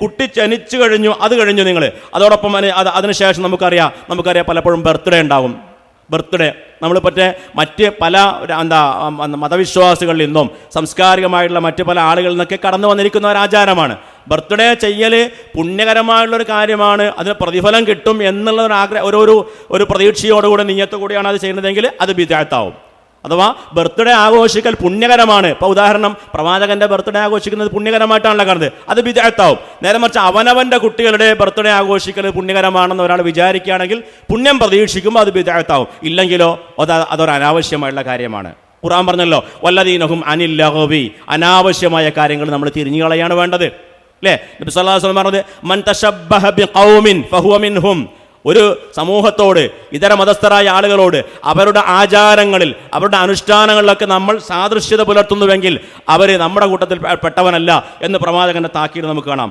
കുട്ടി ജനിച്ചു കഴിഞ്ഞു, അത് കഴിഞ്ഞു നിങ്ങൾ. അതോടൊപ്പം അതിനുശേഷം നമുക്കറിയാം പലപ്പോഴും ബർത്ത്ഡേ ഉണ്ടാകും. ബർത്ത്ഡേ നമ്മൾ മറ്റ് പല മതവിശ്വാസികളിൽ നിന്നും സാംസ്കാരികമായിട്ടുള്ള മറ്റ് പല ആളുകളിൽ നിന്നൊക്കെ കടന്നു വന്നിരിക്കുന്ന ഒരു ആചാരമാണ്. ബർത്ത്ഡേ ചെയ്യൽ പുണ്യകരമായുള്ളൊരു കാര്യമാണ്, അതിന് പ്രതിഫലം കിട്ടും എന്നുള്ള ഒരു പ്രതീക്ഷയോടുകൂടി നിയ്യത്തോടുകൂടിയാണ് അത് ചെയ്യുന്നതെങ്കിൽ അത് ബിദ്അത്താവും. അഥവാ ബർത്ത്ഡേ ആഘോഷിക്കൽ പുണ്യകരമാണ്. ഇപ്പോൾ ഉദാഹരണം, പ്രവാചകന്റെ ബർത്ത്ഡേ ആഘോഷിക്കുന്നത് പുണ്യകരമായിട്ടാണല്ലോ കാണുന്നത്, അത് ബിദ്അത്താവും. നേരെ മറിച്ച് അവനവൻ്റെ കുട്ടികളുടെ ബർത്ത്ഡേ ആഘോഷിക്കൽ പുണ്യകരമാണെന്ന് ഒരാൾ വിചാരിക്കുകയാണെങ്കിൽ പുണ്യം പ്രതീക്ഷിക്കുമ്പോൾ അത് ബിദ്അത്താവും. ഇല്ലെങ്കിലോ അതൊരു അനാവശ്യമായുള്ള കാര്യമാണ്. ഖുർആൻ പറഞ്ഞല്ലോ, വല്ലദീനഹും അനിൽ ലഗ്വി, അനാവശ്യമായ കാര്യങ്ങൾ നമ്മൾ തിരിഞ്ഞു കളയാണ് വേണ്ടത്, അല്ലേ? നബി സല്ലല്ലാഹു അലൈഹി വസല്ലം പറഞ്ഞത്, മൻ തശബ്ബഹ ബിഖൗമിൻ ഫഹുവ മിൻഹും. ഒരു സമൂഹത്തോട്, ഇതര മതസ്ഥരായ ആളുകളോട് അവരുടെ ആചാരങ്ങളിൽ, അവരുടെ അനുഷ്ഠാനങ്ങളിലൊക്കെ നമ്മൾ സാദൃശ്യത പുലർത്തുന്നുവെങ്കിൽ അവർ നമ്മുടെ കൂട്ടത്തിൽ പെട്ടവനല്ല എന്ന് പ്രവാചകന്റെ താക്കീത് നമുക്ക് കാണാം.